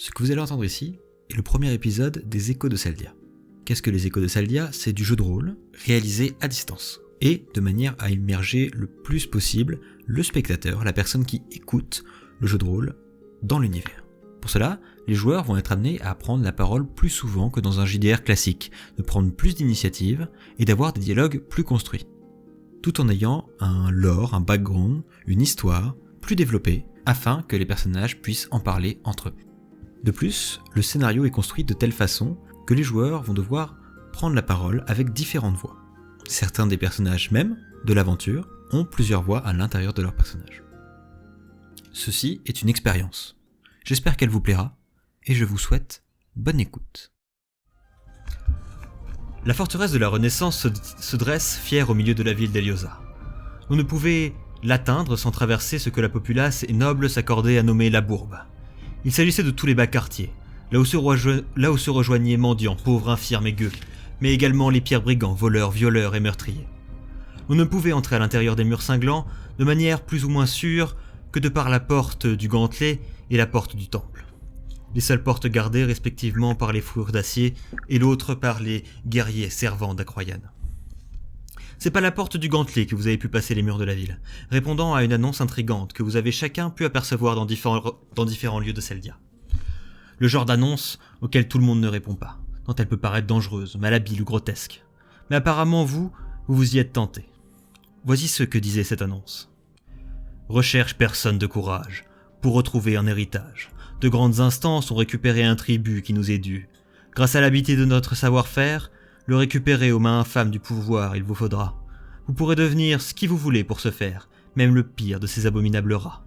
Ce que vous allez entendre ici est le premier épisode des Échos de Saldia. Qu'est-ce que les Échos de Saldia ? C'est du jeu de rôle réalisé à distance et de manière à immerger le plus possible le spectateur, la personne qui écoute le jeu de rôle dans l'univers. Pour cela, les joueurs vont être amenés à prendre la parole plus souvent que dans un JDR classique, de prendre plus d'initiatives et d'avoir des dialogues plus construits, tout en ayant un lore, un background, une histoire plus développée, afin que les personnages puissent en parler entre eux. De plus, le scénario est construit de telle façon que les joueurs vont devoir prendre la parole avec différentes voix. Certains des personnages même de l'aventure ont plusieurs voix à l'intérieur de leur personnage. Ceci est une expérience. J'espère qu'elle vous plaira et je vous souhaite bonne écoute. La forteresse de la Renaissance se dresse fière au milieu de la ville d'Eliosa. On ne pouvait l'atteindre sans traverser ce que la populace et noble s'accordait à nommer la bourbe. Il s'agissait de tous les bas quartiers, là où se rejoignaient mendiants, pauvres, infirmes et gueux, mais également les pires brigands, voleurs, violeurs et meurtriers. On ne pouvait entrer à l'intérieur des murs cinglants de manière plus ou moins sûre que de par la porte du gantelet et la porte du temple. Les seules portes gardées respectivement par les fourrures d'acier et l'autre par les guerriers servants d'Acroyane. C'est pas la porte du gantelet que vous avez pu passer les murs de la ville, répondant à une annonce intrigante que vous avez chacun pu apercevoir dans différents lieux de Saldia. Le genre d'annonce auquel tout le monde ne répond pas, tant elle peut paraître dangereuse, malhabile ou grotesque. Mais apparemment vous y êtes tenté. Voici ce que disait cette annonce. Recherche personne de courage, pour retrouver un héritage. De grandes instances ont récupéré un tribut qui nous est dû. Grâce à l'habitude de notre savoir-faire, le récupérer aux mains infâmes du pouvoir il vous faudra. Vous pourrez devenir ce qui vous voulez pour ce faire, même le pire de ces abominables rats.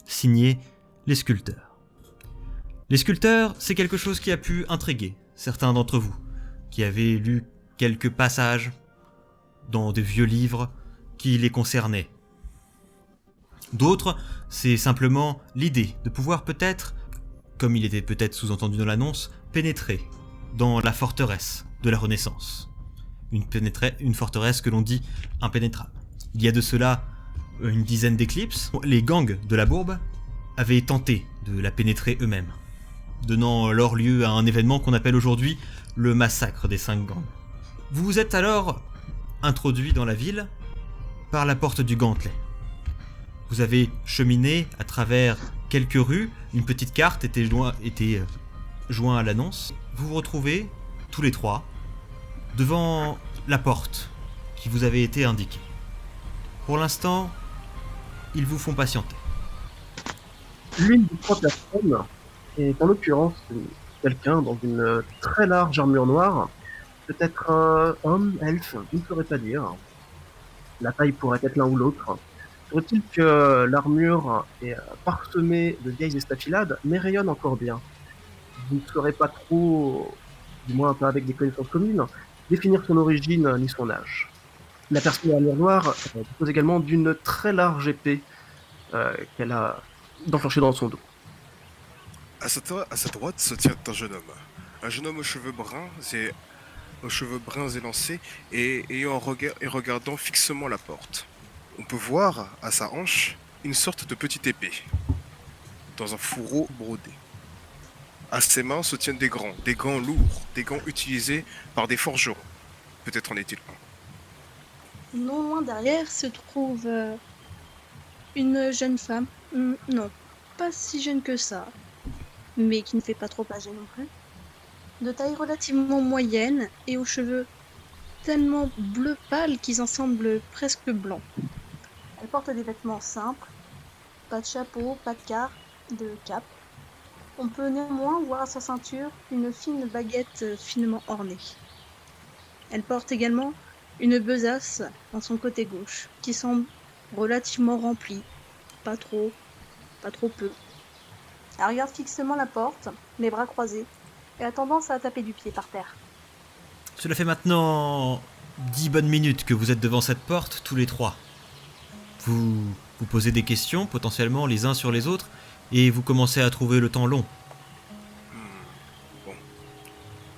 Signé, les sculpteurs. Les sculpteurs, c'est quelque chose qui a pu intriguer certains d'entre vous, qui avaient lu quelques passages dans de vieux livres qui les concernaient. D'autres, c'est simplement l'idée de pouvoir peut-être, comme il était peut-être sous-entendu dans l'annonce, pénétrer dans la forteresse de la Renaissance. Une forteresse que l'on dit impénétrable. Il y a de cela une dizaine d'éclipses, les gangs de la Bourbe avaient tenté de la pénétrer eux-mêmes, donnant alors lieu à un événement qu'on appelle aujourd'hui le massacre des 5 gangs. Vous vous êtes alors introduit dans la ville par la porte du gantelet. Vous avez cheminé à travers quelques rues, une petite carte était jointe à l'annonce. Vous vous retrouvez, tous les trois, devant la porte qui vous avait été indiquée. Pour l'instant, ils vous font patienter. L'une des trois personnes est en l'occurrence quelqu'un dans une très large armure noire, peut-être un homme, elfe, je ne saurais pas dire. La taille pourrait être l'un ou l'autre. Faut-il que l'armure est parsemée de vieilles estafilades, mais rayonne encore bien. Vous ne saurez pas trop, du moins pas avec des connaissances communes, définir son origine ni son âge. La personne à l'armure noire dispose également d'une très large épée qu'elle a d'enfourcher dans son dos. À sa droite se tient un jeune homme aux cheveux bruns élancés et regardant fixement la porte. On peut voir à sa hanche une sorte de petite épée dans un fourreau brodé. À ses mains se tiennent des gants lourds, des gants utilisés par des forgerons. Peut-être en est-il un. Non loin derrière se trouve une jeune femme. Non, pas si jeune que ça, mais qui ne fait pas trop âgée non plus. De taille relativement moyenne et aux cheveux tellement bleu pâle qu'ils en semblent presque blancs. Elle porte des vêtements simples, pas de chapeau, pas de cape. On peut néanmoins voir à sa ceinture une fine baguette finement ornée. Elle porte également une besace dans son côté gauche, qui semble relativement remplie, pas trop peu. Elle regarde fixement la porte, les bras croisés, et a tendance à taper du pied par terre. Cela fait maintenant 10 bonnes minutes que vous êtes devant cette porte, tous les trois. Vous vous posez des questions, potentiellement les uns sur les autres, et vous commencez à trouver le temps long. Bon.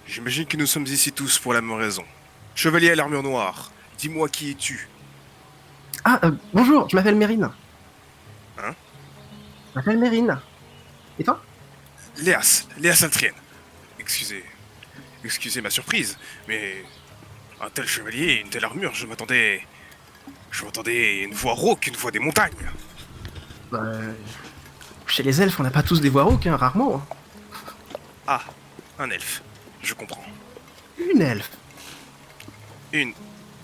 J'imagine que nous sommes ici tous pour la même raison. Chevalier à l'armure noire, dis-moi qui es-tu ? Bonjour, je m'appelle Mérine. Hein ? Je m'appelle Mérine. Et toi ? Léas Altrienne. Excusez ma surprise, mais un tel chevalier, une telle armure, je m'attendais à une voix rauque, une voix des montagnes. Bah, chez les elfes, on n'a pas tous des voix rauques, hein, rarement. Hein. Ah, un elfe, je comprends. Une elfe. Une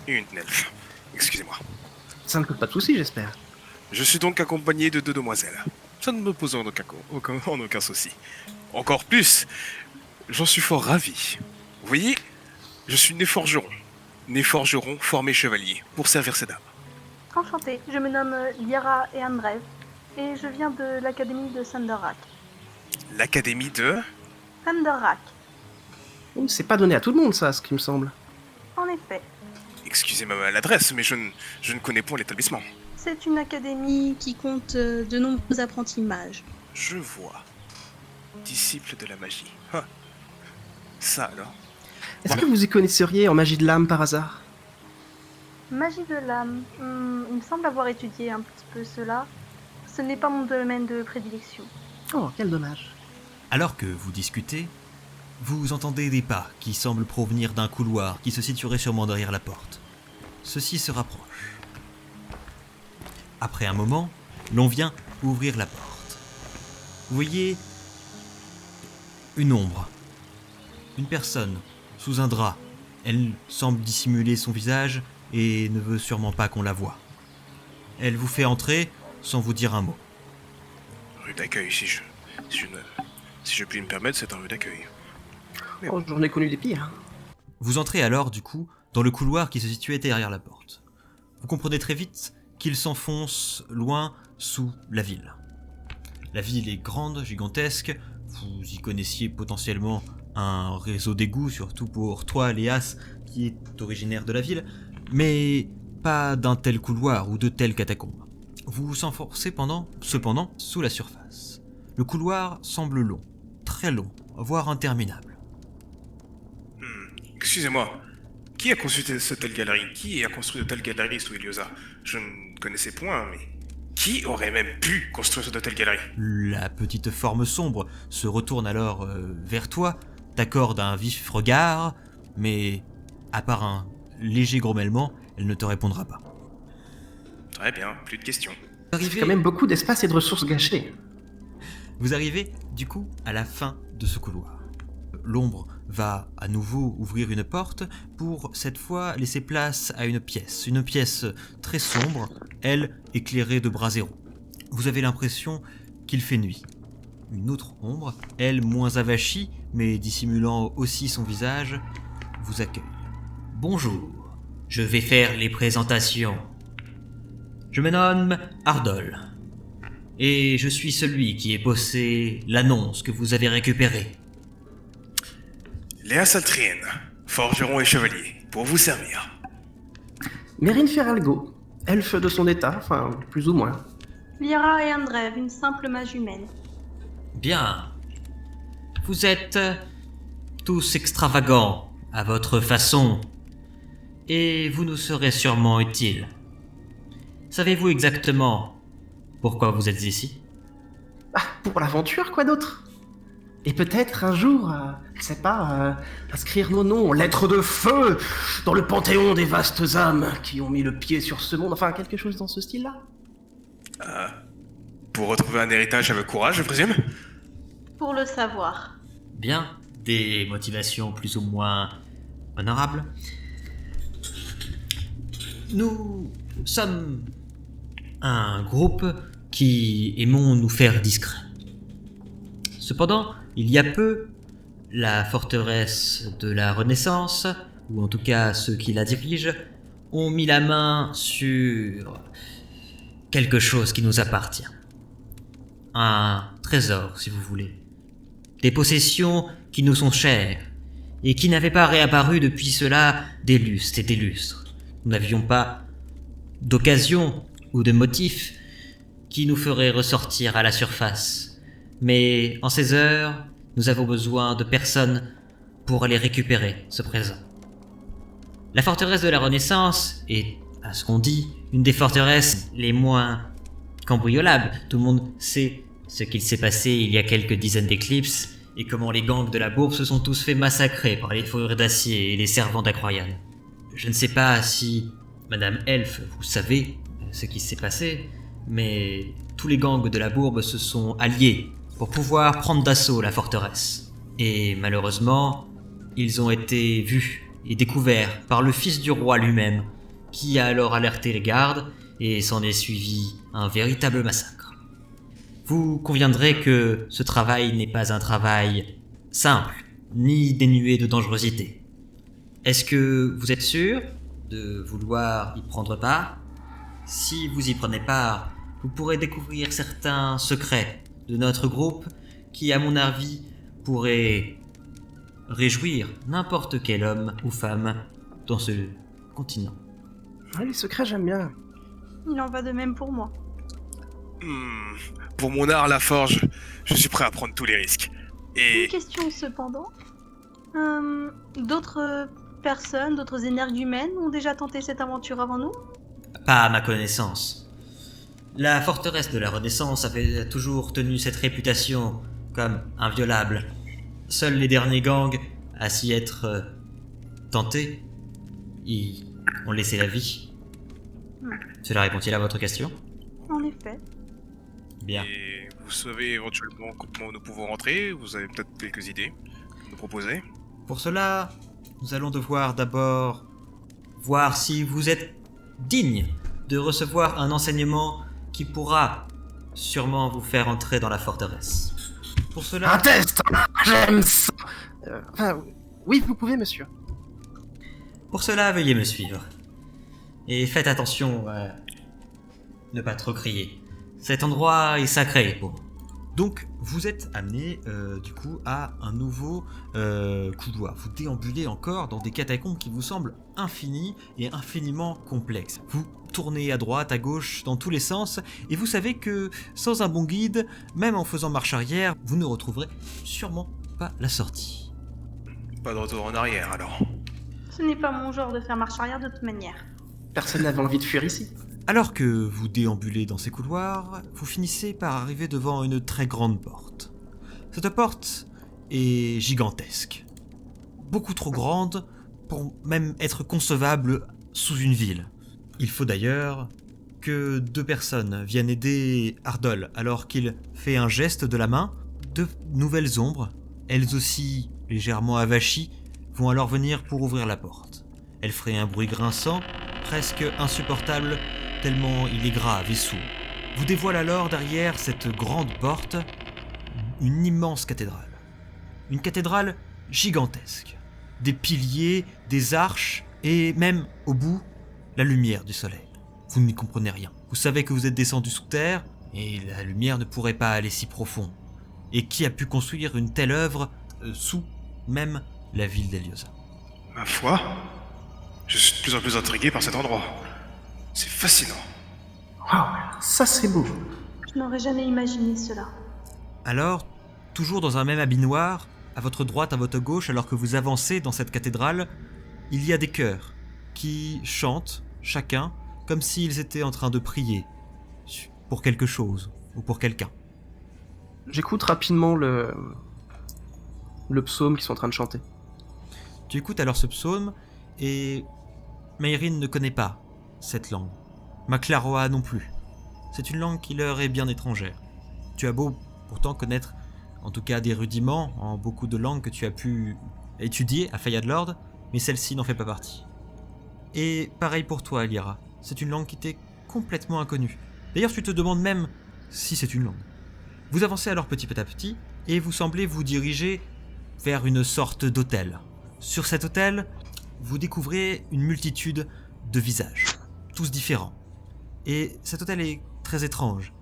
elfe. Excusez-moi. Ça ne coûte pas de soucis, j'espère. Je suis donc accompagné de 2 demoiselles. Ça ne me pose en aucun souci. Encore plus, j'en suis fort ravi. Vous voyez, je suis né forgeron, formé chevalier, pour servir ces dames. Enchantée, je me nomme Liara et Andrev, et je viens de l'académie de Thunderrack. L'académie de... Thunderrack, Oh, c'est pas donné à tout le monde, ça, ce qui me semble. en effet. Excusez ma maladresse, mais je ne connais point l'établissement. C'est une académie qui compte de nombreux apprentis mages. Je vois. Disciple de la magie. Ah. Ça alors. Est-ce que vous y connaisseriez en magie de l'âme par hasard? Magie de l'âme, il me semble avoir étudié un petit peu cela. Ce n'est pas mon domaine de prédilection. Oh, quel dommage. Alors que vous discutez, vous entendez des pas qui semblent provenir d'un couloir qui se situerait sûrement derrière la porte. Ceux-ci se rapprochent. Après un moment, l'on vient ouvrir la porte. Vous voyez une ombre, une personne sous un drap. Elle semble dissimuler son visage et ne veut sûrement pas qu'on la voie. Elle vous fait entrer sans vous dire un mot. Rue d'accueil, si je puis me permettre, c'est un rue d'accueil. Oh, j'en ai connu des pires. Vous entrez alors, du coup, dans le couloir qui se situait derrière la porte. Vous comprenez très vite qu'il s'enfonce loin sous la ville. La ville est grande, gigantesque. Vous y connaissiez potentiellement un réseau d'égouts, surtout pour toi, Léas, qui est originaire de la ville, mais pas d'un tel couloir ou de telles catacombes. Vous vous enfoncez cependant sous la surface. Le couloir semble long, très long, voire interminable. Excusez-moi, qui a construit cette telle galerie? Qui a construit de telles galeries sous Eliosa? Je ne connaissais point, mais qui aurait même pu construire de telles galeries? La petite forme sombre se retourne alors vers toi, t'accorde un vif regard, mais à part un léger grommellement, elle ne te répondra pas. Très bien, plus de questions. C'est quand même beaucoup d'espace et de ressources gâchées. Vous arrivez, du coup, à la fin de ce couloir. L'ombre va à nouveau ouvrir une porte pour, cette fois, laisser place à une pièce très sombre, elle éclairée de brasero. Vous avez l'impression qu'il fait nuit. Une autre ombre, elle moins avachie, mais dissimulant aussi son visage, vous accueille. Bonjour, je vais faire les présentations. Je me nomme Ardol, et je suis celui qui ait bossé l'annonce que vous avez récupérée. Léas Altrienne, forgeron et chevalier, pour vous servir. Mérine Feralgo, elfe de son état, enfin, plus ou moins. Liara et Andrev, une simple mage humaine. Bien. Vous êtes tous extravagants à votre façon, et vous nous serez sûrement utiles. Savez-vous exactement pourquoi vous êtes ici? Ah, pour l'aventure, quoi d'autre? Et peut-être un jour, je sais pas, inscrire nos noms en lettres de feu dans le panthéon des vastes âmes qui ont mis le pied sur ce monde, enfin quelque chose dans ce style-là. Pour retrouver un héritage avec courage, je présume? Pour le savoir. Bien. Des motivations plus ou moins honorables. Nous sommes un groupe qui aimons nous faire discrets. Cependant, il y a peu, la forteresse de la Renaissance, ou en tout cas ceux qui la dirigent, ont mis la main sur quelque chose qui nous appartient. Un trésor, si vous voulez. Des possessions qui nous sont chères, et qui n'avaient pas réapparu depuis cela des lustres et des lustres. Nous n'avions pas d'occasion ou de motif qui nous ferait ressortir à la surface. Mais en ces heures, nous avons besoin de personnes pour aller récupérer ce présent. La forteresse de la Renaissance est, à ce qu'on dit, une des forteresses les moins cambriolables. Tout le monde sait ce qu'il s'est passé il y a quelques dizaines d'éclipses et comment les gangs de la bourbe se sont tous fait massacrer par les fourrures d'acier et les servants d'Acroyan. Je ne sais pas si, Madame Elfe, vous savez ce qui s'est passé, mais tous les gangs de la bourbe se sont alliés pour pouvoir prendre d'assaut la forteresse. Et malheureusement, ils ont été vus et découverts par le fils du roi lui-même, qui a alors alerté les gardes et s'en est suivi un véritable massacre. Vous conviendrez que ce travail n'est pas un travail simple, ni dénué de dangerosité. Est-ce que vous êtes sûr de vouloir y prendre part ? Si vous y prenez part, vous pourrez découvrir certains secrets de notre groupe qui, à mon avis, pourraient réjouir n'importe quel homme ou femme dans ce continent. Ah, les secrets, j'aime bien. Il en va de même pour moi. Pour mon art, la forge, je suis prêt à prendre tous les risques. Une Et question cependant. D'autres personnes, d'autres énergumènes ont déjà tenté cette aventure avant nous ? Pas à ma connaissance. La forteresse de la Renaissance avait toujours tenu cette réputation comme inviolable. Seuls les derniers gangs à s'y être tentés y ont laissé la vie. Cela répond-il à votre question ? En effet. Bien. Et vous savez éventuellement comment nous pouvons rentrer? Vous avez peut-être quelques idées à nous proposer? Pour cela, nous allons devoir d'abord voir si vous êtes digne de recevoir un enseignement qui pourra sûrement vous faire entrer dans la forteresse. Pour cela... Un test. J'aime ça. Oui, vous pouvez, monsieur. Pour cela, veuillez me suivre. Et faites attention à ne pas trop crier. Cet endroit est sacré pour moi. Donc, vous êtes amené, du coup, à un nouveau couloir. Vous déambulez encore dans des catacombes qui vous semblent infinies et infiniment complexes. Vous tournez à droite, à gauche, dans tous les sens, et vous savez que, sans un bon guide, même en faisant marche arrière, vous ne retrouverez sûrement pas la sortie. Pas de retour en arrière alors. Ce n'est pas mon genre de faire marche arrière de toute manière. Personne n'avait envie de fuir ici. Alors que vous déambulez dans ces couloirs, vous finissez par arriver devant une très grande porte. Cette porte est gigantesque. Beaucoup trop grande pour même être concevable sous une ville. Il faut d'ailleurs que 2 personnes viennent aider Ardol alors qu'il fait un geste de la main. 2 nouvelles ombres, elles aussi légèrement avachies, vont alors venir pour ouvrir la porte. Elles feraient un bruit grinçant, presque insupportable, tellement il est grave et sourd. Vous dévoile alors derrière cette grande porte une immense cathédrale. Une cathédrale gigantesque. Des piliers, des arches et même, au bout, la lumière du soleil. Vous n'y comprenez rien. Vous savez que vous êtes descendu sous terre et la lumière ne pourrait pas aller si profond. Et qui a pu construire une telle œuvre sous même la ville d'Eliosa? Ma foi, je suis de plus en plus intrigué par cet endroit. C'est fascinant. Waouh, ça c'est beau. Je n'aurais jamais imaginé cela. Alors, toujours dans un même habit noir, à votre droite, à votre gauche, alors que vous avancez dans cette cathédrale, il y a des chœurs qui chantent, chacun, comme s'ils étaient en train de prier pour quelque chose ou pour quelqu'un. J'écoute rapidement le psaume qu'ils sont en train de chanter. Tu écoutes alors ce psaume et Mayrin ne connaît pas cette langue. Maclaroa non plus. C'est une langue qui leur est bien étrangère. Tu as beau pourtant connaître, en tout cas des rudiments en beaucoup de langues que tu as pu étudier à Fayadlord, mais celle-ci n'en fait pas partie. Et pareil pour toi, Elira. C'est une langue qui t'est complètement inconnue. D'ailleurs, tu te demandes même si c'est une langue. Vous avancez alors petit à petit, et vous semblez vous diriger vers une sorte d'hôtel. Sur cet hôtel, vous découvrez une multitude de visages, tous différents. Et cet hôtel est très étrange.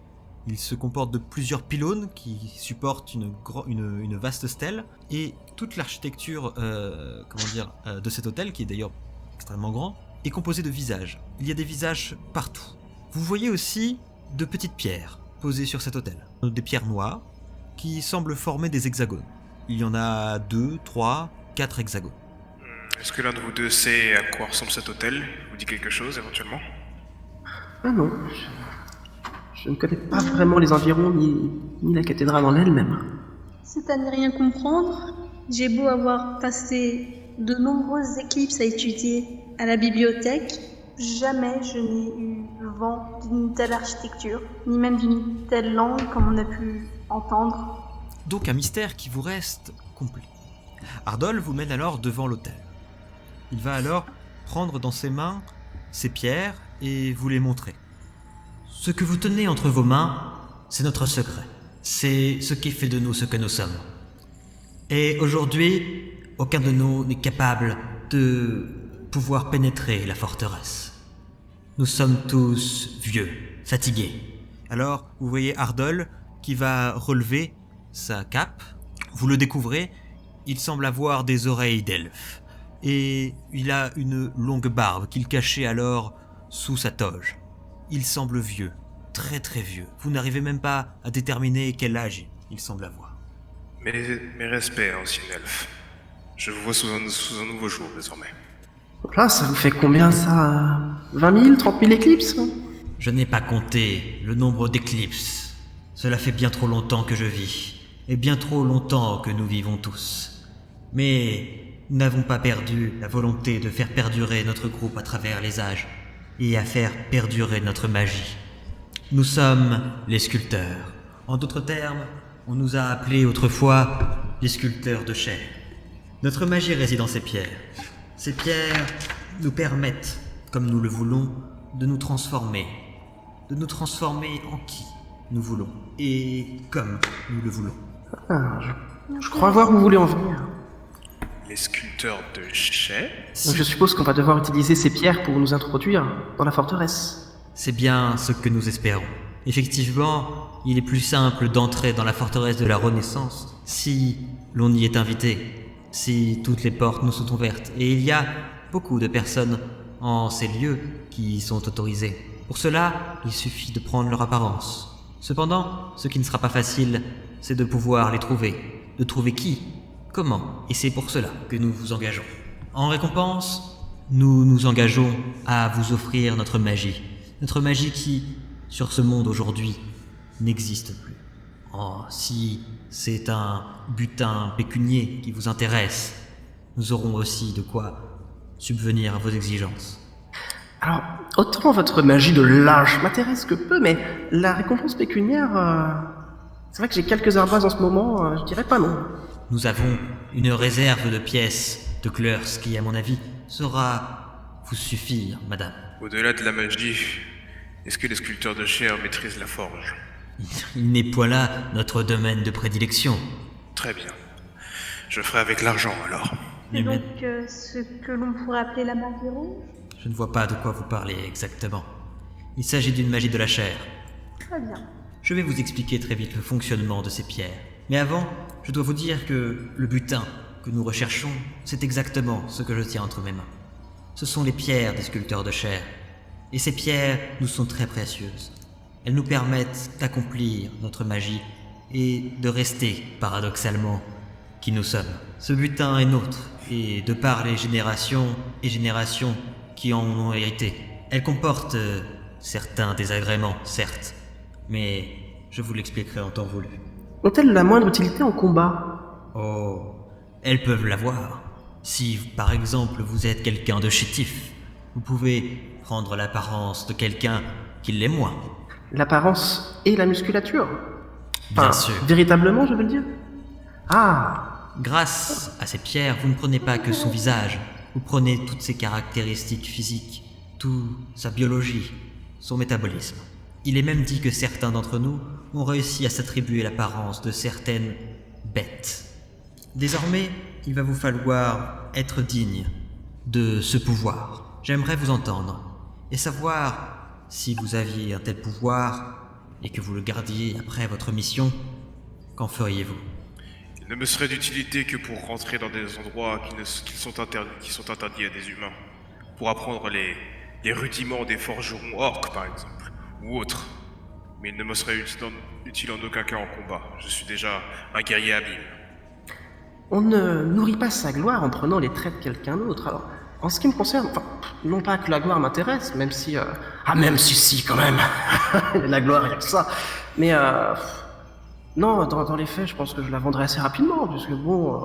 Il se comporte de plusieurs pylônes qui supportent une vaste stèle, et toute l'architecture de cet hôtel, qui est d'ailleurs extrêmement grand, est composée de visages. Il y a des visages partout. Vous voyez aussi de petites pierres posées sur cet hôtel. Des pierres noires qui semblent former des hexagones. Il y en a 2, 3, 4 hexagones. Est-ce que l'un de vous deux sait à quoi ressemble cet hôtel? Vous dit quelque chose éventuellement? Ah non, je Je ne connais pas vraiment les environs ni la cathédrale en elle-même. C'est à ne rien comprendre. J'ai beau avoir passé de nombreuses éclipses à étudier à la bibliothèque, jamais je n'ai eu vent d'une telle architecture, ni même d'une telle langue comme on a pu entendre. Donc un mystère qui vous reste complet. Ardol vous mène alors devant l'autel. Il va alors prendre dans ses mains ces pierres et vous les montrer. Ce que vous tenez entre vos mains, c'est notre secret. C'est ce qui fait de nous ce que nous sommes. Et aujourd'hui, aucun de nous n'est capable de pouvoir pénétrer la forteresse. Nous sommes tous vieux, fatigués. Alors, vous voyez Ardol qui va relever sa cape. Vous le découvrez, il semble avoir des oreilles d'elfe. Et il a une longue barbe qu'il cachait alors sous sa toge. Il semble vieux, très très vieux. Vous n'arrivez même pas à déterminer quel âge il semble avoir. Mes respects, ancien elfe. Je vous vois sous un nouveau jour désormais. Donc là, ça vous fait combien ça 20 000, 30 000 éclipses? Je n'ai pas compté le nombre d'éclipses. Cela fait bien trop longtemps que je vis, et bien trop longtemps que nous vivons tous. Mais nous n'avons pas perdu la volonté de faire perdurer notre groupe à travers les âges, et à faire perdurer notre magie. Nous sommes les sculpteurs. En d'autres termes, on nous a appelés autrefois les sculpteurs de chair. Notre magie réside dans ces pierres. Ces pierres nous permettent, comme nous le voulons, de nous transformer. De nous transformer en qui nous voulons. Et comme nous le voulons. Ah, je crois voir où vous voulez en venir. Les sculpteurs de chair? Donc je suppose qu'on va devoir utiliser ces pierres pour nous introduire dans la forteresse. C'est bien ce que nous espérons. Effectivement, il est plus simple d'entrer dans la forteresse de la Renaissance si l'on y est invité, si toutes les portes nous sont ouvertes. Et il y a beaucoup de personnes en ces lieux qui y sont autorisées. Pour cela, il suffit de prendre leur apparence. Cependant, ce qui ne sera pas facile, c'est de pouvoir les trouver. De trouver qui, comment, et c'est pour cela que nous vous engageons. En récompense, nous nous engageons à vous offrir notre magie. Notre magie qui, sur ce monde aujourd'hui, n'existe plus. Oh, si c'est un butin pécunier qui vous intéresse, nous aurons aussi de quoi subvenir à vos exigences. Alors, autant votre magie de lâche m'intéresse que peu, mais la récompense pécuniaire... C'est vrai que j'ai quelques ardoises en ce moment, je dirais pas non. Nous avons une réserve de pièces de Kleurs qui, à mon avis, saura vous suffire, madame. Au-delà de la magie, est-ce que les sculpteurs de chair maîtrisent la forge? Il n'est point là notre domaine de prédilection. Très bien. Je ferai avec l'argent alors. C'est Mais donc ce que l'on pourrait appeler la magie rouge? je ne vois pas de quoi vous parlez exactement. Il s'agit d'une magie de la chair. Très bien. Je vais vous expliquer très vite le fonctionnement de ces pierres. Mais avant, je dois vous dire que le butin que nous recherchons, c'est exactement ce que je tiens entre mes mains. Ce sont les pierres des sculpteurs de chair. Et ces pierres nous sont très précieuses. Elles nous permettent d'accomplir notre magie et de rester, paradoxalement, qui nous sommes. Ce butin est nôtre, et de par les générations et générations qui en ont hérité. Elle comporte certains désagréments, certes, mais je vous l'expliquerai en temps voulu. Ont-elles la moindre utilité en combat? Oh, elles peuvent l'avoir. Si, par exemple, vous êtes quelqu'un de chétif, vous pouvez prendre l'apparence de quelqu'un qui l'est moins. L'apparence et la musculature? Bien sûr. Véritablement, je veux le dire? Ah! Grâce à ces pierres, vous ne prenez pas que son visage, vous prenez toutes ses caractéristiques physiques, toute sa biologie, son métabolisme. Il est même dit que certains d'entre nous ont réussi à s'attribuer l'apparence de certaines bêtes. Désormais, il va vous falloir être digne de ce pouvoir. J'aimerais vous entendre et savoir si vous aviez un tel pouvoir et que vous le gardiez après votre mission, qu'en feriez-vous? Il ne me serait d'utilité que pour rentrer dans des endroits qui sont interdits à des humains. Pour apprendre les rudiments des forgerons orques, par exemple, ou autres. Mais il ne me serait utile en aucun cas en combat. Je suis déjà un guerrier habile. On ne nourrit pas sa gloire en prenant les traits de quelqu'un d'autre, alors En ce qui me concerne, enfin, non pas que la gloire m'intéresse, même si... Ah, même si, quand même. La gloire, il y a que ça. Mais, non, dans les faits, je pense que je la vendrai assez rapidement, puisque bon...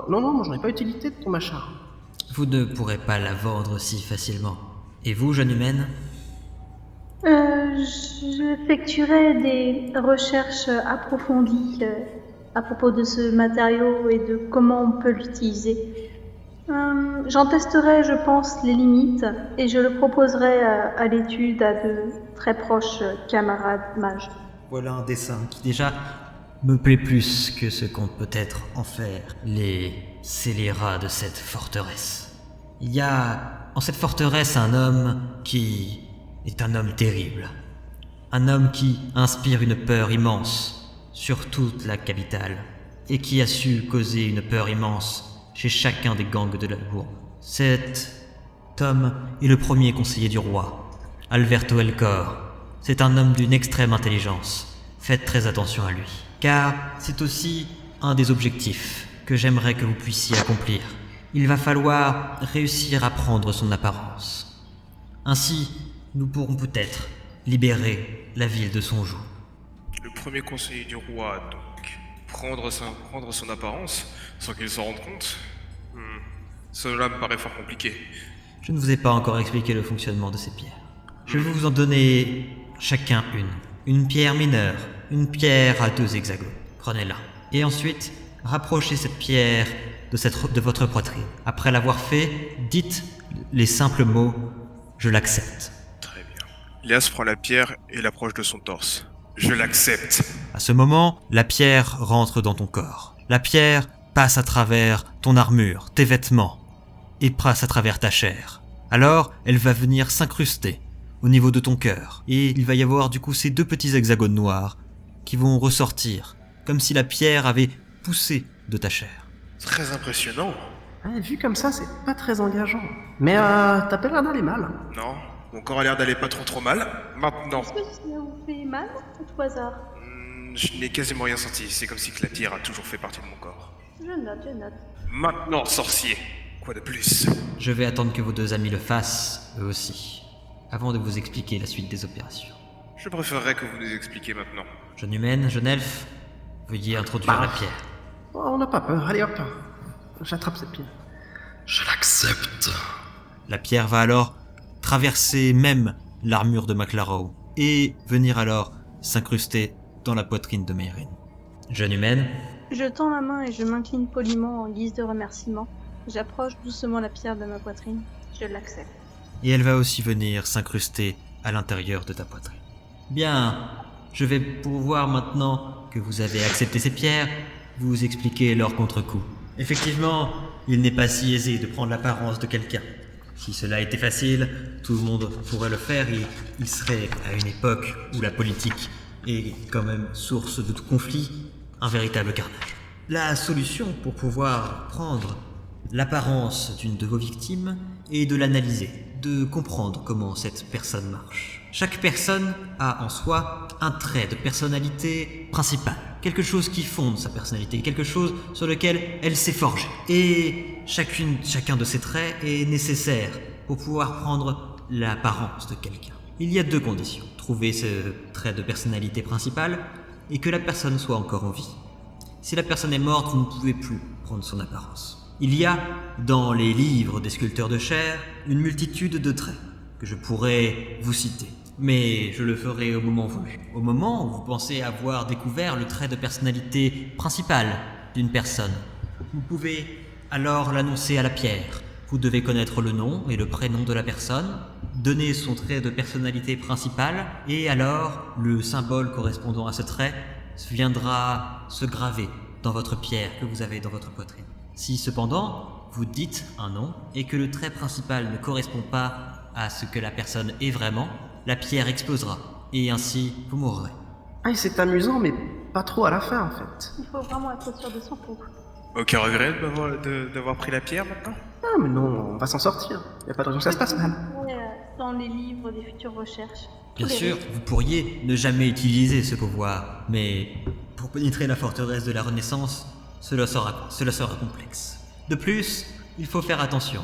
Non, moi, j'aurais pas utilité de ton machin. Vous ne pourrez pas la vendre si facilement. Et vous, jeune humaine? J'effectuerai des recherches approfondies à propos de ce matériau et de comment on peut l'utiliser. J'en testerai, je pense, les limites et je le proposerai à l'étude à de très proches camarades mages. Voilà un dessin qui déjà me plaît plus que ce qu'ont peut-être en faire les scélérats de cette forteresse. Il y a en cette forteresse un homme qui est un homme terrible. Un homme qui inspire une peur immense sur toute la capitale et qui a su causer une peur immense chez chacun des gangs de la bourbe. Cet homme est le premier conseiller du roi, Alberto Elcor. C'est un homme d'une extrême intelligence. Faites très attention à lui, car c'est aussi un des objectifs que j'aimerais que vous puissiez accomplir. Il va falloir réussir à prendre son apparence. Ainsi, nous pourrons peut-être libérer la ville de son joug. Le premier conseiller du roi, donc, prendre son apparence sans qu'il s'en rende compte. Cela me paraît fort compliqué. Je ne vous ai pas encore expliqué le fonctionnement de ces pierres. Je vais vous en donner chacun une. Une pierre mineure, une pierre à 2 hexagones. Prenez-la. Et ensuite, rapprochez cette pierre de votre poitrine. Après l'avoir fait, dites les simples mots « Je l'accepte ». Très bien. Lias prend la pierre et l'approche de son torse. Je l'accepte. À ce moment, la pierre rentre dans ton corps. La pierre passe à travers ton armure, tes vêtements, et passe à travers ta chair. Alors, elle va venir s'incruster au niveau de ton cœur, et il va y avoir du coup ces 2 petits hexagones noirs qui vont ressortir, comme si la pierre avait poussé de ta chair. Très impressionnant. Ouais, vu comme ça, c'est pas très engageant. Mais t'as pas l'air d'aller mal. Non, mon corps a l'air d'aller pas trop mal. Maintenant, Est-ce que ça vous fait mal à tout hasard? je n'ai quasiment rien senti. C'est comme si que la pierre a toujours fait partie de mon corps. Je note. Maintenant, sorcier. Quoi de plus? Je vais attendre que vos 2 amis le fassent, eux aussi, avant de vous expliquer la suite des opérations. Je préférerais que vous nous expliquiez maintenant. Jeune humaine, jeune elfe, veuillez introduire la pierre. Oh, on n'a pas peur, allez hop. J'attrape cette pierre. Je l'accepte. La pierre va alors traverser même l'armure de McLarrow et venir alors s'incruster dans la poitrine de Meirin. Jeune humaine, Je tends la main et je m'incline poliment en guise de remerciement. J'approche doucement la pierre de ma poitrine. Je l'accepte. Et elle va aussi venir s'incruster à l'intérieur de ta poitrine. bien, je vais pouvoir maintenant que vous avez accepté ces pierres, vous expliquer leur contre-coup. Effectivement, il n'est pas si aisé de prendre l'apparence de quelqu'un. Si cela était facile, tout le monde pourrait le faire et il serait à une époque où la politique est quand même source de tout conflit, un véritable carnage. La solution pour pouvoir prendre l'apparence d'une de vos victimes est de l'analyser, de comprendre comment cette personne marche. Chaque personne a en soi un trait de personnalité principal, quelque chose qui fonde sa personnalité, quelque chose sur lequel elle s'est forgée. Et chacun de ces traits est nécessaire pour pouvoir prendre l'apparence de quelqu'un. Il y a 2 conditions: trouver ce trait de personnalité principal et que la personne soit encore en vie. Si la personne est morte, vous ne pouvez plus prendre son apparence. Il y a, dans les livres des sculpteurs de chair, une multitude de traits que je pourrais vous citer. Mais je le ferai au moment voulu. Au moment où vous pensez avoir découvert le trait de personnalité principal d'une personne, vous pouvez alors l'annoncer à la pierre. Vous devez connaître le nom et le prénom de la personne, donner son trait de personnalité principal, et alors le symbole correspondant à ce trait viendra se graver dans votre pierre que vous avez dans votre poitrine. Si cependant vous dites un nom et que le trait principal ne correspond pas à ce que la personne est vraiment, la pierre explosera et ainsi vous mourrez. Ah, c'est amusant, mais pas trop à la fin en fait. Il faut vraiment être sûr de son coup. Aucun regret d'avoir pris la pierre maintenant? Ah, mais non, on va s'en sortir. Y a pas de raison que ça se passe mal. Dans les livres des futures recherches. Bien Tous les sûr, vous pourriez ne jamais utiliser ce pouvoir, mais pour pénétrer la forteresse de la Renaissance, cela sera complexe. De plus, il faut faire attention.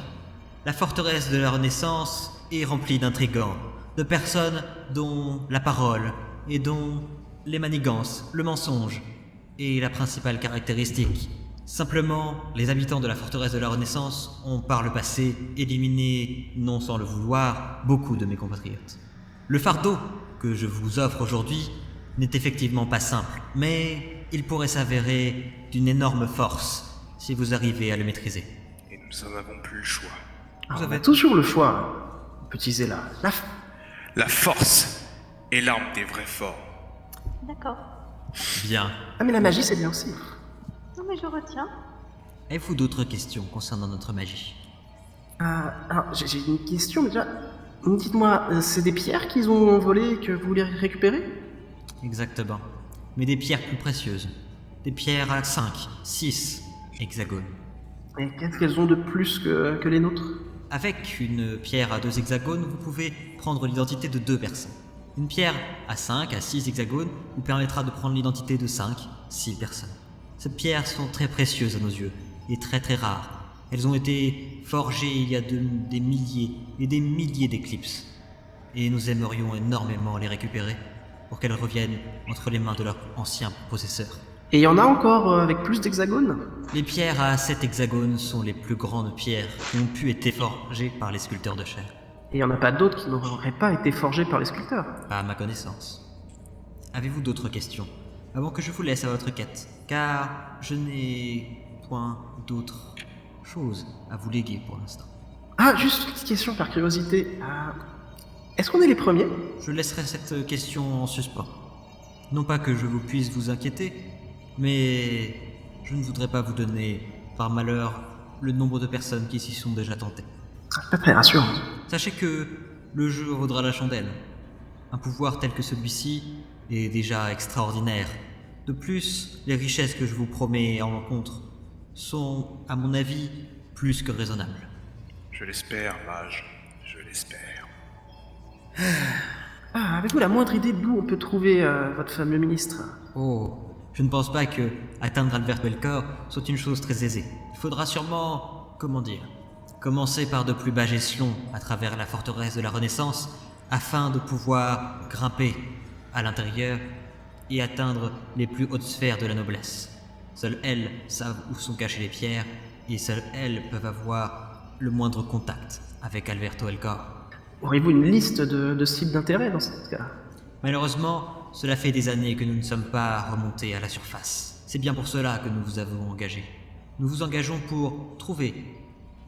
La forteresse de la Renaissance est remplie d'intrigants, de personnes dont la parole et dont les manigances, le mensonge est la principale caractéristique. Simplement, les habitants de la forteresse de la Renaissance ont par le passé éliminé, non sans le vouloir, beaucoup de mes compatriotes. Le fardeau que je vous offre aujourd'hui n'est effectivement pas simple, mais il pourrait s'avérer d'une énorme force si vous arrivez à le maîtriser. Et nous n'en avons plus le choix. Alors, on a toujours le choix, petit Zéla. La force est l'arme des vrais forts. D'accord. Bien. Ah, mais la magie, c'est bien aussi. Non, mais je retiens. Avez-vous d'autres questions concernant notre magie? Alors, j'ai une question, mais déjà. Dites-moi, c'est des pierres qu'ils ont volées et que vous voulez récupérer? Exactement. Mais des pierres plus précieuses. Des pierres à 5, 6 hexagones. Et qu'est-ce qu'elles ont de plus que les nôtres? Avec une pierre à 2 hexagones, vous pouvez prendre l'identité de 2 personnes. Une pierre à 5, à 6 hexagones vous permettra de prendre l'identité de 5, 6 personnes. Ces pierres sont très précieuses à nos yeux et très très rares. Elles ont été forgées il y a des milliers et des milliers d'éclipses. Et nous aimerions énormément les récupérer pour qu'elles reviennent entre les mains de leurs anciens possesseurs. Et il y en a encore avec plus d'hexagones? Les pierres à 7 hexagones sont les plus grandes pierres qui ont pu être forgées par les sculpteurs de chair. Et il n'y en a pas d'autres qui n'auraient pas été forgées par les sculpteurs? Pas à ma connaissance. Avez-vous d'autres questions avant que je vous laisse à votre quête? Car je n'ai point d'autres choses à vous léguer pour l'instant. Ah, juste une petite question par curiosité. Est-ce qu'on est les premiers? Je laisserai cette question en suspens. Non pas que je vous puisse vous inquiéter, mais je ne voudrais pas vous donner, par malheur, le nombre de personnes qui s'y sont déjà tentées. Pas très rassurant. Sachez que le jeu vaudra la chandelle. Un pouvoir tel que celui-ci est déjà extraordinaire. De plus, les richesses que je vous promets en rencontre sont, à mon avis, plus que raisonnables. Je l'espère, mage. Je l'espère. Avez-vous la moindre idée d'où on peut trouver votre fameux ministre? Oh, je ne pense pas que atteindre Albert Belcor soit une chose très aisée. Il faudra sûrement, commencer par de plus bas échelons à travers la forteresse de la Renaissance afin de pouvoir grimper à l'intérieur et atteindre les plus hautes sphères de la noblesse. Seules elles savent où sont cachées les pierres et seules elles peuvent avoir le moindre contact avec Alberto Elcor. Auriez-vous une liste de cibles d'intérêt dans ce cas? Malheureusement, cela fait des années que nous ne sommes pas remontés à la surface. C'est bien pour cela que nous vous avons engagé. Nous vous engageons pour trouver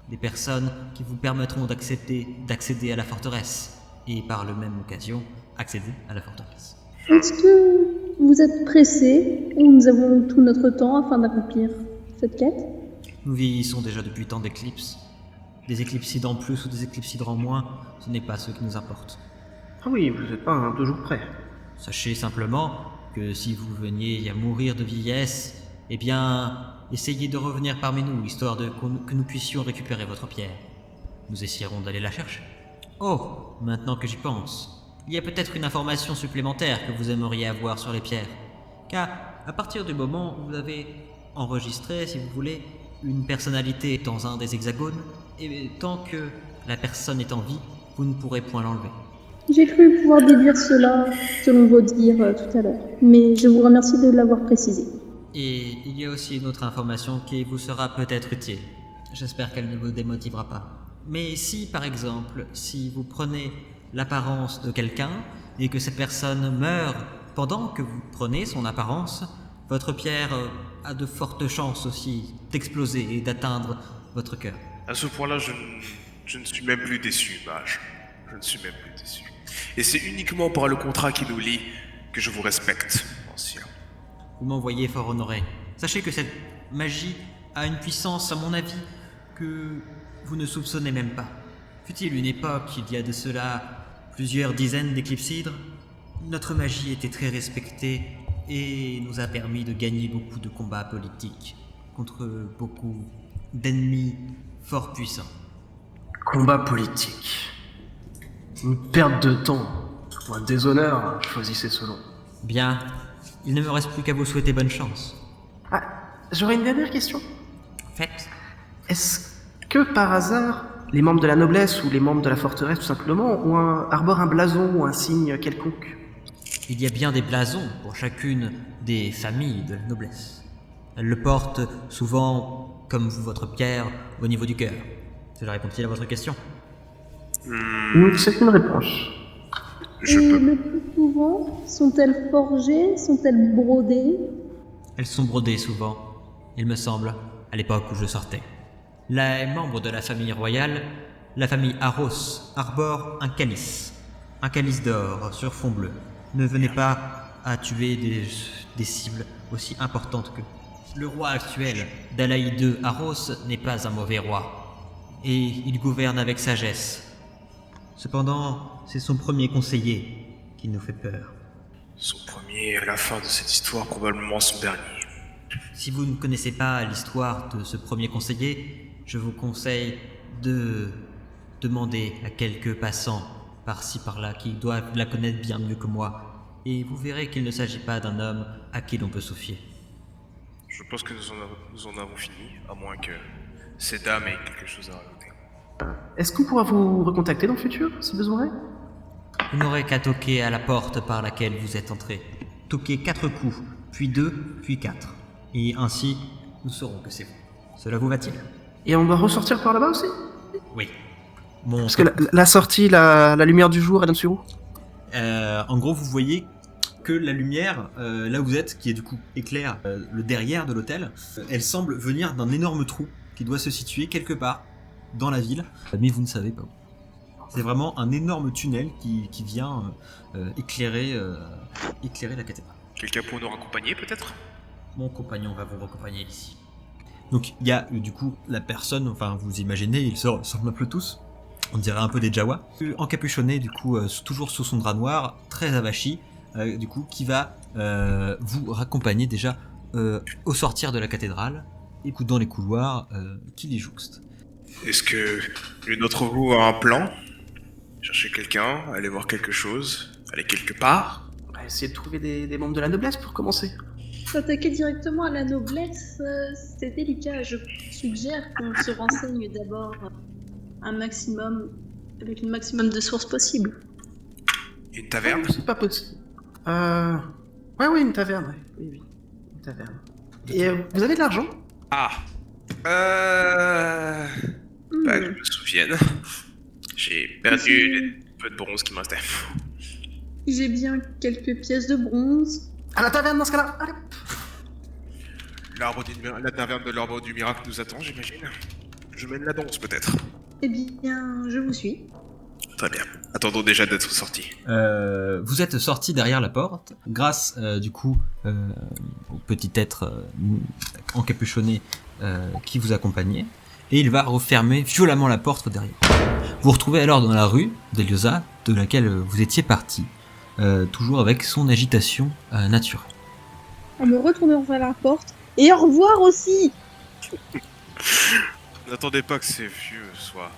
des personnes qui vous permettront d'accéder à la forteresse et par la même occasion accéder à la forteresse. Est-ce que vous êtes pressé ou nous avons tout notre temps afin d'accomplir cette quête? Nous vieillissons déjà depuis tant d'éclipses. Des éclipsides en plus ou des éclipsides en moins, ce n'est pas ce qui nous importe. Ah oui, vous n'êtes pas 2 jours près. Sachez simplement que si vous veniez à mourir de vieillesse, eh bien, essayez de revenir parmi nous, histoire que nous puissions récupérer votre pierre. Nous essayerons d'aller la chercher. Oh, maintenant que j'y pense, il y a peut-être une information supplémentaire que vous aimeriez avoir sur les pierres. Car, à partir du moment où vous avez enregistré, si vous voulez, une personnalité dans un des hexagones, et tant que la personne est en vie, vous ne pourrez point l'enlever. J'ai cru pouvoir déduire cela selon vos dires tout à l'heure, mais je vous remercie de l'avoir précisé. Et il y a aussi une autre information qui vous sera peut-être utile. J'espère qu'elle ne vous démotivera pas. Mais si, par exemple, si vous prenez l'apparence de quelqu'un et que cette personne meurt pendant que vous prenez son apparence, votre pierre a de fortes chances aussi d'exploser et d'atteindre votre cœur. À ce point-là, je ne suis même plus déçu, mage. Je ne suis même plus déçu. Et c'est uniquement par le contrat qui nous lie que je vous respecte, ancien. Vous m'envoyez fort honoré. Sachez que cette magie a une puissance, à mon avis, que vous ne soupçonnez même pas. Fut-il une époque, il y a de cela plusieurs dizaines d'éclipsidres, notre magie était très respectée et nous a permis de gagner beaucoup de combats politiques contre beaucoup d'ennemis fort puissants. Combat politique. Une perte de temps. Ou un déshonneur, choisissez selon. Bien, il ne me reste plus qu'à vous souhaiter bonne chance. J'aurais une dernière question. Faites. Est-ce que par hasard, les membres de la noblesse ou les membres de la forteresse tout simplement arborent un blason ou un signe quelconque. Il y a bien des blasons pour chacune des familles de la noblesse. Elles le portent souvent, comme vous, votre pierre, au niveau du cœur. Cela répond-il à votre question? C'est une réponse. Je Et peux. le plus souvent, sont-elles forgées? Sont-elles brodées? Elles sont brodées souvent, il me semble, à l'époque où je sortais. Les membres de la famille royale, la famille Arros, arbore un calice d'or sur fond bleu. Ne venez pas à tuer des cibles aussi importantes que... Le roi actuel, Dalaï II Arros, n'est pas un mauvais roi, et il gouverne avec sagesse. Cependant, c'est son premier conseiller qui nous fait peur. Son premier et à la fin de cette histoire, probablement son dernier. Si vous ne connaissez pas l'histoire de ce premier conseiller, je vous conseille de demander à quelques passants par-ci par-là qui doivent la connaître bien mieux que moi, et vous verrez qu'il ne s'agit pas d'un homme à qui l'on peut se fier. Je pense que nous en avons fini, à moins que ces dames aient quelque chose à rajouter. Est-ce qu'on pourra vous recontacter dans le futur, si besoin est? Vous n'aurez qu'à toquer à la porte par laquelle vous êtes entré. Toquez 4 coups, puis 2, puis 4. Et ainsi, nous saurons que c'est vous. Cela vous va-t-il? Et on doit ressortir par là-bas aussi? Oui. Parce que la sortie, la lumière du jour, elle donne sur où? En gros, vous voyez que la lumière, là où vous êtes, qui est du coup éclaire le derrière de l'hôtel, elle semble venir d'un énorme trou qui doit se situer quelque part dans la ville, mais vous ne savez pas où. C'est vraiment un énorme tunnel qui vient éclairer la cathédrale. Quelqu'un pour nous raccompagner, peut-être? Mon compagnon va vous raccompagner ici. Donc il y a du coup la personne, enfin vous imaginez, ils se ressemblent un peu tous, on dirait un peu des Jawa, encapuchonné du coup, toujours sous son drap noir, très avachi, du coup qui va vous raccompagner déjà au sortir de la cathédrale, et dans les couloirs qui les jouxtent. Est-ce que l'une d'entre vous a un plan? Chercher quelqu'un, aller voir quelque chose, aller quelque part? On va essayer de trouver des membres de la noblesse pour commencer. S'attaquer directement à la noblesse, c'est délicat. Je suggère qu'on se renseigne d'abord un maximum, avec le maximum de sources possibles. Une taverne? C'est pas possible. Oui, une taverne, ouais. Oui, une taverne. Et vous avez de l'argent? Ah. Pas que je me souvienne. J'ai perdu les peu de bronze qui me restaient. J'ai bien quelques pièces de bronze. À la taverne dans ce cas-là. Allez. La taverne de l'arbre du miracle nous attend, j'imagine. Je mène la danse, peut-être. Eh bien, je vous suis. Très bien. Attendons déjà d'être sortis. Vous êtes sorti derrière la porte, grâce du coup au petit être encapuchonné qui vous accompagnait, et il va refermer violemment la porte derrière. Vous vous retrouvez alors dans la rue d'Eliosa, de laquelle vous étiez parti, toujours avec son agitation naturelle. En me retournant vers la porte. Et au revoir aussi! N'attendez pas que ces vieux soient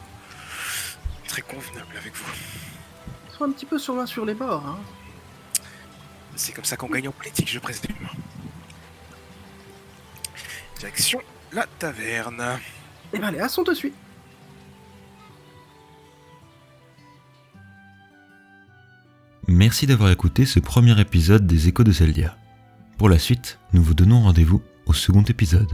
très convenables avec vous. Ils sont un petit peu sur les bords, hein. C'est comme ça qu'on gagne en politique, je présume. Direction la taverne. Eh ben allez, on te suit. Merci d'avoir écouté ce premier épisode des Échos de Zeldia. Pour la suite, nous vous donnons rendez-vous au second épisode.